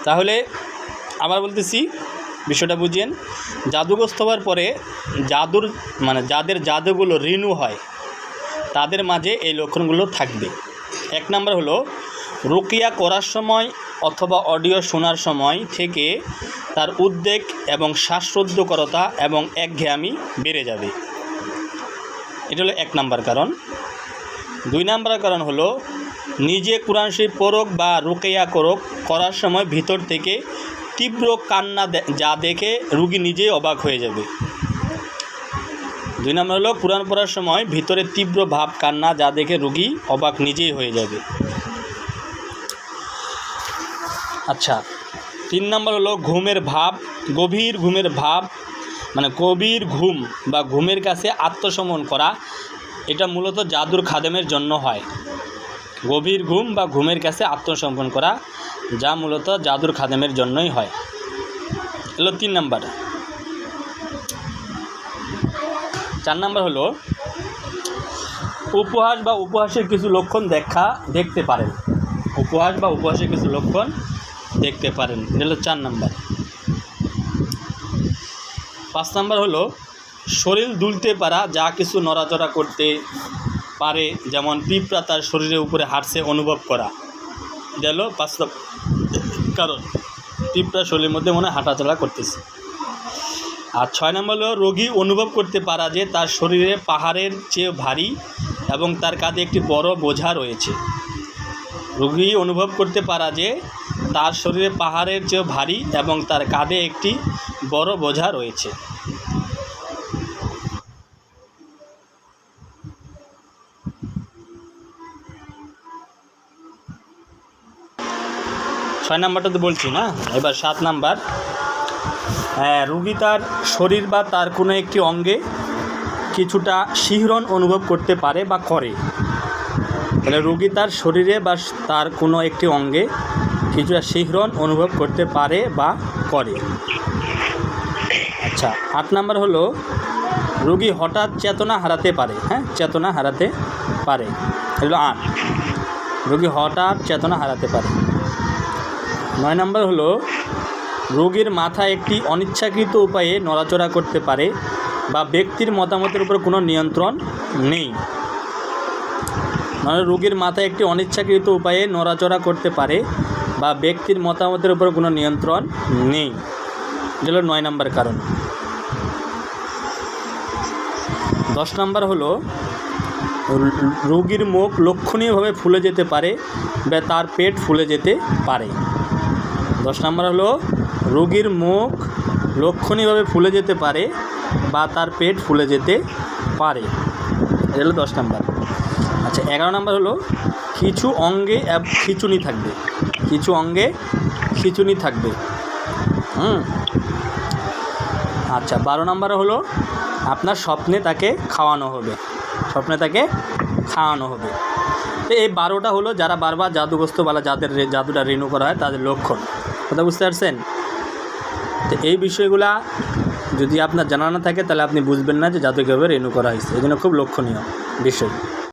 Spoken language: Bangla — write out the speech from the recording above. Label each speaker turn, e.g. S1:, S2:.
S1: তাহলে আবার বলতেছি, বিষয়টা বুঝিয়েন। জাদুগ্রস্ত হওয়ার পরে যাদের জাদুগুলো রিনিউ হয় তাদের মাঝে এই লক্ষণগুলো থাকবে। 1 নম্বর হলো, রুকিয়া করার সময় অথবা অডিও শোনার সময় থেকে তার উদ্বেগ এবং শ্বাসরুদ্ধকরতা এবং একঘেয়ামি বেড়ে যাবে। এটা হলো 1 নম্বর কারণ। 2 নম্বর কারণ হলো, নিজে কোরআন শরীফ পড়ুক বা রুকিয়া করার সময় ভিতর থেকে তীব্র কান্না যা দেখে রুগী নিজেই অবাক হয়ে যাবে। 2 নম্বর হলো, কোরআন পড়ার সময় ভিতরে তীব্র ভাব কান্না যা দেখে রুগী অবাক নিজেই হয়ে যাবে। আচ্ছা, 3 নম্বর হলো, গভীর ঘুমের ভাব, গভীর ঘুম বা ঘুমের কাছে আত্মসমর্পণ করা। এটা মূলত জাদুর খাদেমের জন্য হয়। গভীর ঘুম বা ঘুমের কাছে আত্মসমর্পণ করা, যা মূলত জাদুর খাদেমের জন্যই হয়। হলো 3 নম্বর। 4 নম্বর হলো, উপহাস বা উপহাসের কিছু লক্ষণ দেখতে পারেন। উপহাস বা উপহাসের কিছু লক্ষণ দেখতে পারেন। এটা হলো 4 নম্বর। 5 নম্বর হলো, শরীর দুলতে পারা, যা কিছু নড়াচড়া করতে পারে, যেমন পিঁপড়া তার শরীরের উপরে হাঁটছে অনুভব করা। এটা হলো 5 কারণ। পিঁপড়া শরীরের মধ্যে মনে হাঁটাচলা করতেছে। আর 6 নম্বর হলো, রোগী অনুভব করতে পারা যে তার শরীরে পাহাড়ের চেয়ে ভারী এবং তার কাঁধে একটি বড় বোঝা রয়েছে। রোগী অনুভব করতে পারা যে তার শরীরে পাহাড়ের চেয়ে ভারী এবং তার কাঁধে একটি বড় বোঝা রয়েছে। ছয় নাম্বারটা তো বলছি না, এবার 7 নাম্বার। রোগী তার শরীর বা তার কোনো একটি অঙ্গে কিছুটা শিহরণ অনুভব করতে পারে বা করে। তাহলে রোগী তার শরীরে বা তার কোনো একটি অঙ্গে কিছুটা শিহরণ অনুভব করতে পারে বা করে। আচ্ছা, 8 নাম্বার হলো, রোগী হঠাৎ চেতনা হারাতে পারে। চেতনা হারাতে পারে। এগুলো 8। রোগী হঠাৎ চেতনা হারাতে পারে। 9 নম্বর হলো, রোগীর মাথা একটি অনিচ্ছাকৃত উপায়ে নড়াচড়া করতে পারে বা ব্যক্তির মতামতের উপর কোনো নিয়ন্ত্রণ নেই। মানে রোগীর মাথা একটি অনিচ্ছাকৃত উপায়ে নড়াচড়া করতে পারে বা ব্যক্তির মতামতের উপর কোনো নিয়ন্ত্রণ নেই। যেগুলো 9 নম্বর কারণ। 10 নম্বর হলো, রোগীর মুখ লক্ষণীয়ভাবে ফুলে যেতে পারে বা তার পেট ফুলে যেতে পারে। 10 নম্বর হলো, রোগীর মুখ লক্ষণীয়ভাবে ফুলে যেতে পারে বা তার পেট ফুলে যেতে পারে। এটা হলো 10 নম্বর। আচ্ছা, 11 নম্বর হলো, কিছু অঙ্গে খিঁচুনি থাকবে। কিছু অঙ্গে খিঁচুনি থাকবে। আচ্ছা, 12 নম্বর হলো, আপনার স্বপ্নে তাকে খাওয়ানো হবে। স্বপ্নে তাকে খাওয়ানো হবে। তো এই 12টা হলো যারা বারবার জাদুগ্রস্ত বা যাদের জাদুটা রিনিউ করা হয় তাদের লক্ষণ। কথা বুঝতে পারছেন? তো এই বিষয়গুলা যদি আপনার জানা না থাকে তাহলে আপনি বুঝবেন না যে জাদু কীভাবে রিনিউ করা হয়েছে। এই জন্য খুব লক্ষণীয় বিষয়।